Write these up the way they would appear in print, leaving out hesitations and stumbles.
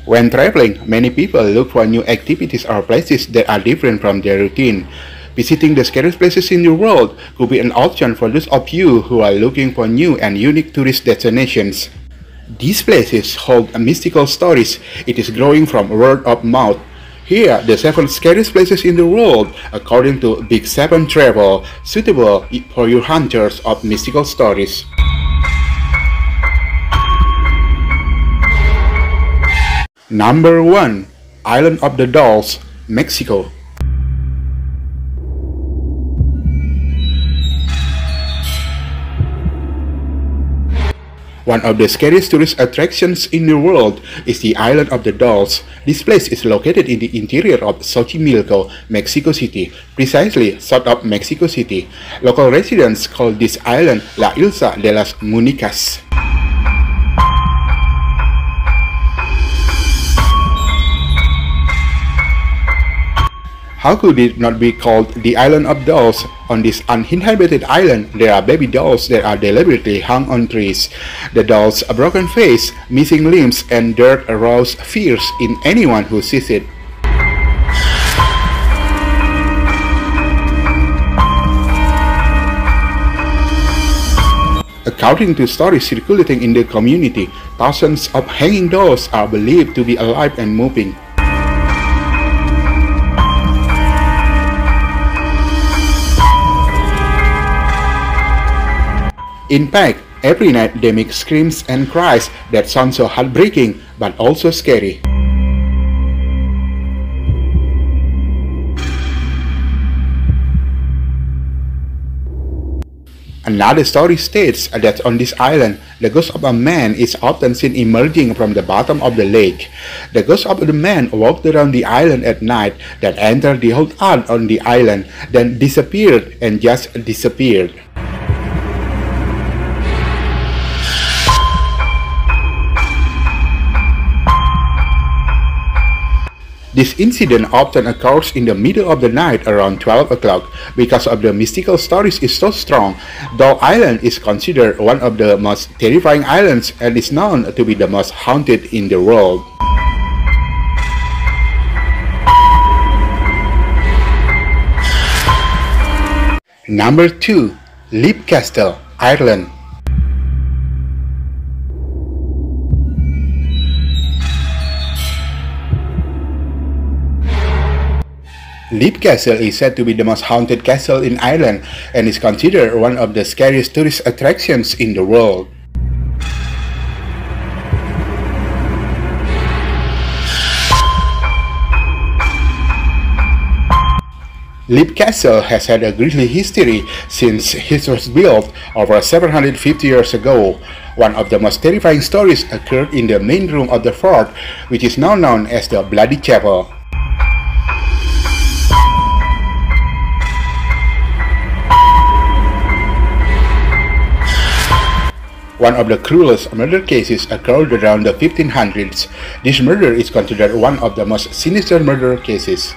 When traveling, many people look for new activities or places that are different from their routine. Visiting the scariest places in the world could be an option for those of you who are looking for new and unique tourist destinations. These places hold mystical stories. It is growing from word of mouth. Here are the 7 scariest places in the world according to Big 7 Travel, suitable for you hunters of mystical stories. Number 1. Island of the Dolls, Mexico. One of the scariest tourist attractions in the world is the Island of the Dolls. This place is located in the interior of Xochimilco, Mexico City, precisely south of Mexico City. Local residents call this island La Isla de las Muñecas. How could it not be called the Island of Dolls? On this uninhabited island, there are baby dolls that are deliberately hung on trees. The dolls' broken face, missing limbs, and dirt arouse fears in anyone who sees it. According to stories circulating in the community, thousands of hanging dolls are believed to be alive and moving. In fact, every night they make screams and cries that sound so heartbreaking but also scary. Another story states that on this island, the ghost of a man is often seen emerging from the bottom of the lake. The ghost of the man walked around the island at night, then entered the hold out on the island, then disappeared and just disappeared. This incident often occurs in the middle of the night around 12 o'clock. Because of the mystical stories is so strong, Doll Island is considered one of the most terrifying islands and is known to be the most haunted in the world. Number 2. Leap Castle, Ireland. Leap Castle is said to be the most haunted castle in Ireland and is considered one of the scariest tourist attractions in the world. Leap Castle has had a grisly history since it was built over 750 years ago. One of the most terrifying stories occurred in the main room of the fort, which is now known as the Bloody Chapel. One of the cruelest murder cases occurred around the 1500s. This murder is considered one of the most sinister murder cases.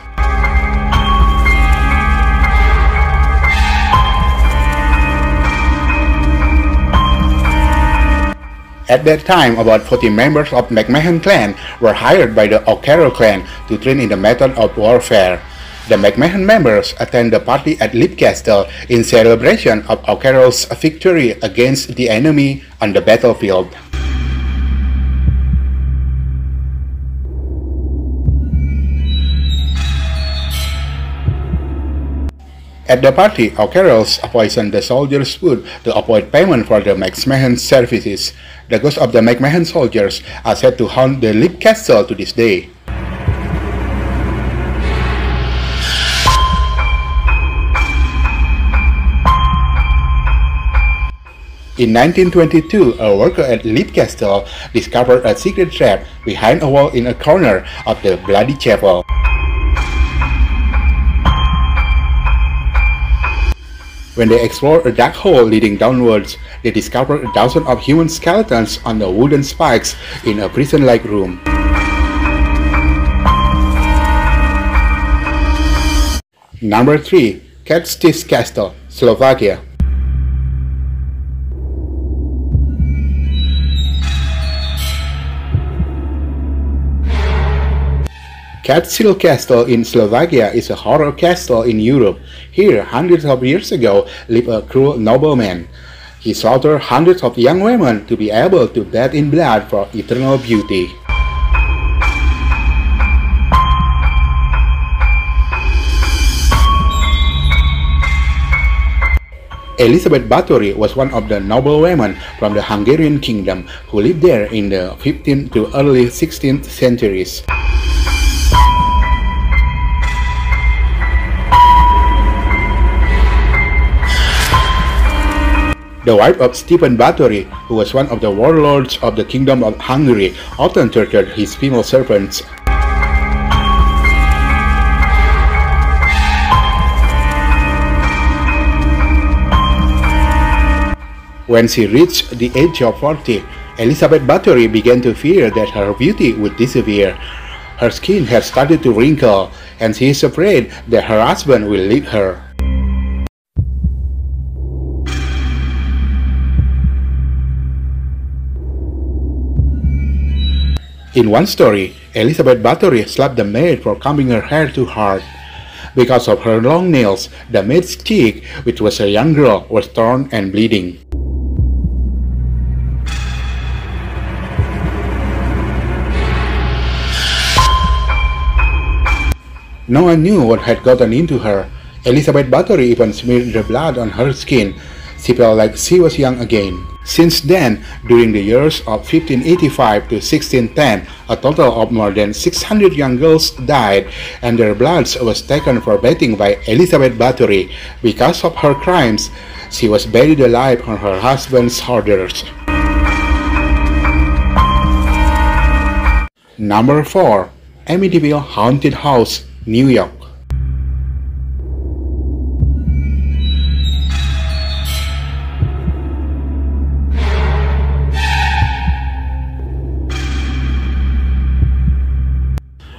At that time, about 40 members of McMahon clan were hired by the O'Carroll clan to train in the method of warfare. The McMahon members attend the party at Leap Castle in celebration of O'Carroll's victory against the enemy on the battlefield. At the party, O'Carrolls poisoned the soldiers' food to avoid payment for the McMahon services. The ghosts of the McMahon soldiers are said to haunt the Leap Castle to this day. In 1922, a worker at Leap Castle discovered a secret trap behind a wall in a corner of the Bloody Chapel. When they explored a dark hole leading downwards, they discovered a dozen of human skeletons on the wooden spikes in a prison-like room. Number 3. Catel Castle, Slovakia. Catel Castle in Slovakia is a horror castle in Europe. Here, hundreds of years ago, lived a cruel nobleman. He slaughtered hundreds of young women to be able to bathe in blood for eternal beauty. Elizabeth Bathory was one of the noblewomen from the Hungarian kingdom who lived there in the 15th to early 16th centuries. The wife of Stephen Bathory, who was one of the warlords of the Kingdom of Hungary, often tortured his female servants. When she reached the age of 40, Elizabeth Bathory began to fear that her beauty would disappear. Her skin had started to wrinkle, and she is afraid that her husband will leave her. In one story, Elizabeth Bathory slapped the maid for combing her hair too hard. Because of her long nails, the maid's cheek, which was a young girl, was torn and bleeding. No one knew what had gotten into her. Elizabeth Bathory even smeared the blood on her skin. She felt like she was young again. Since then, during the years of 1585 to 1610, a total of more than 600 young girls died, and their blood was taken for bathing by Elizabeth Bathory. Because of her crimes, she was buried alive on her husband's orders. Number 4. Idville Haunted House, New York.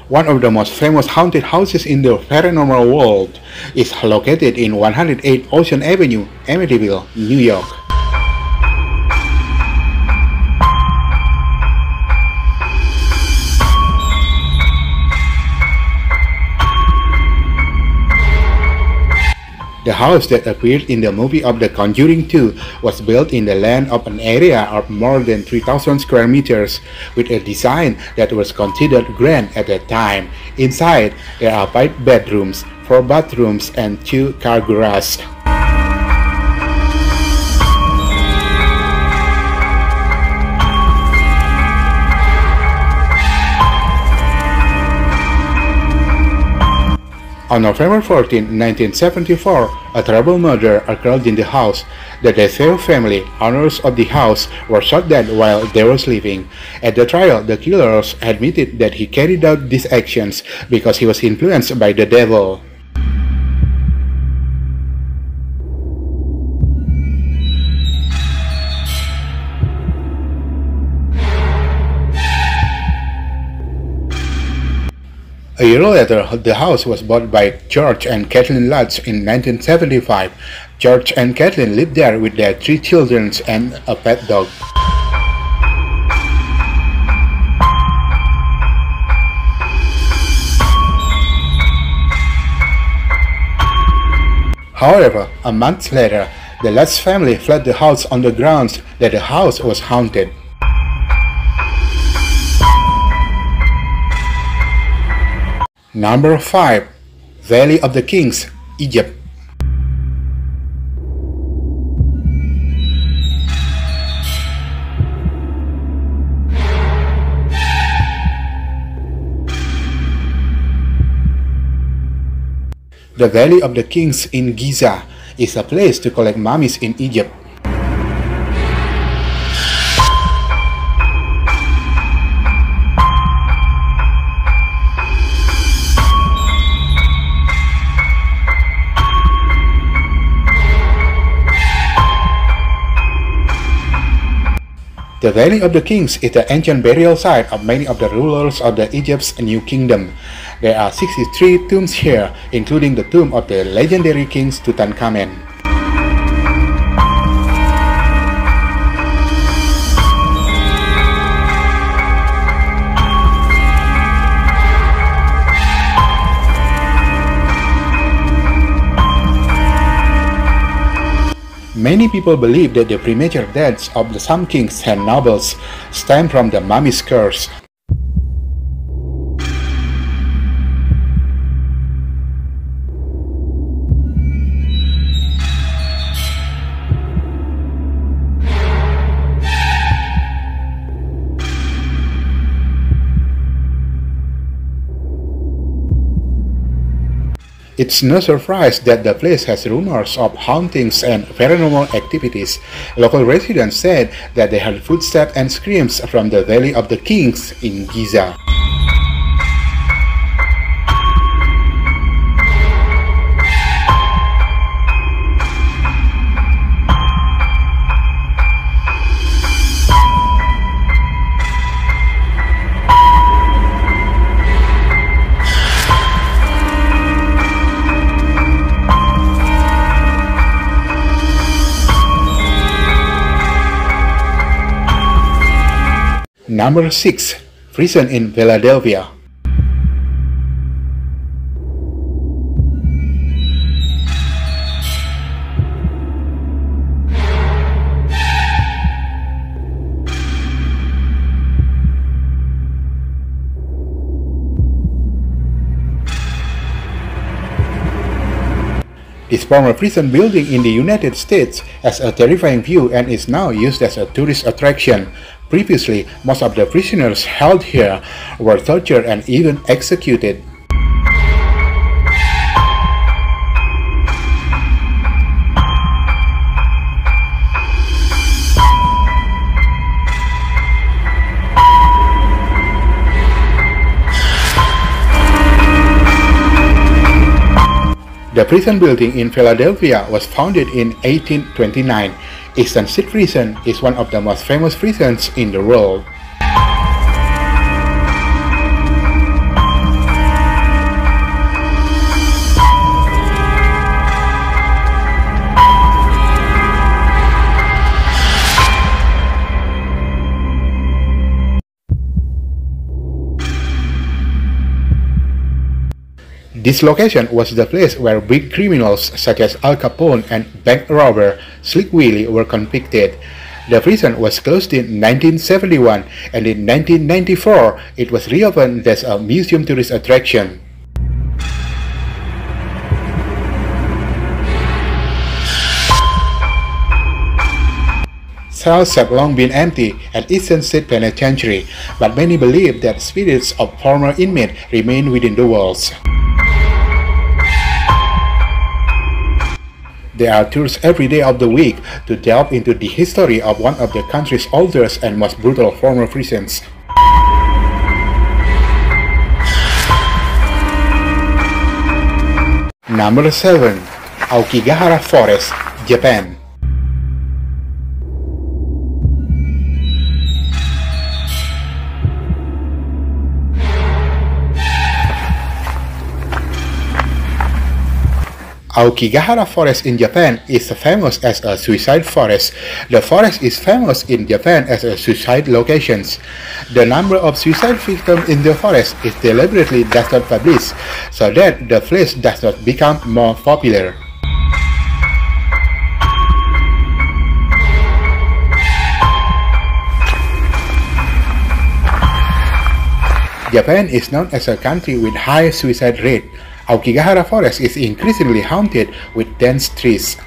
One of the most famous haunted houses in the paranormal world is located in 108 Ocean Avenue, Amityville, New York. The house that appeared in the movie of The Conjuring 2 was built in the land of an area of more than 3,000 square meters, with a design that was considered grand at that time. Inside, there are 5 bedrooms, 4 bathrooms, and 2 car garages. On November 14, 1974, a terrible murder occurred in the house. The DeSeo family, owners of the house, were shot dead while they were sleeping. At the trial, the killers admitted that he carried out these actions because he was influenced by the devil. A year later, the house was bought by George and Kathleen Lutz in 1975. George and Kathleen lived there with their 3 children and a pet dog. However, a month later, the Lutz family fled the house on the grounds that the house was haunted. Number 5. Valley of the Kings, Egypt. The Valley of the Kings in Giza is a place to collect mummies in Egypt. The Valley of the Kings is the ancient burial site of many of the rulers of Egypt's New Kingdom. There are 63 tombs here, including the tomb of the legendary king Tutankhamen. Many people believe that the premature deaths of some kings and nobles stem from the mummy's curse. It's no surprise that the place has rumors of hauntings and paranormal activities. Local residents said that they heard footsteps and screams from the Valley of the Kings in Giza. Number 6. Prison in Philadelphia. This former prison building in the United States has a terrifying view and is now used as a tourist attraction. Previously, most of the prisoners held here were tortured and even executed. The prison building in Philadelphia was founded in 1829. Eastern State Prison is one of the most famous prisons in the world. This location was the place where big criminals such as Al Capone and bank robber Slick Willie were convicted. The prison was closed in 1971 and in 1994 it was reopened as a museum tourist attraction. Cells have long been empty at Eastern State Penitentiary, but many believe that spirits of former inmates remain within the walls. There are tours every day of the week to delve into the history of one of the country's oldest and most brutal former prisons. Number 7. Aokigahara Forest, Japan. Aokigahara Forest in Japan is famous as a suicide forest. The forest is famous in Japan as a suicide location. The number of suicide victims in the forest is deliberately does not published, so that the place does not become more popular. Japan is known as a country with high suicide rate. Aokigahara Forest is increasingly haunted with dense trees.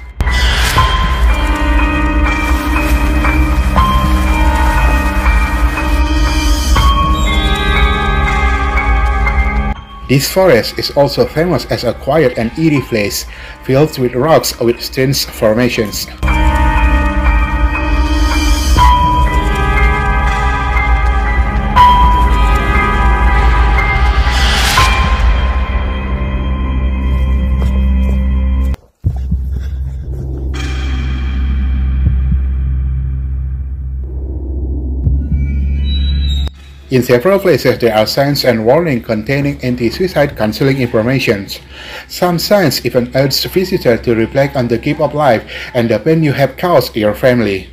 This forest is also famous as a quiet and eerie place, filled with rocks with strange formations. In several places there are signs and warnings containing anti-suicide counseling information. Some signs even urge visitors to reflect on the gift of life and the pain you have caused your family.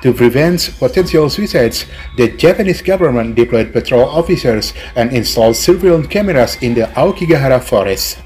To prevent potential suicides, the Japanese government deployed patrol officers and installed surveillance cameras in the Aokigahara forest.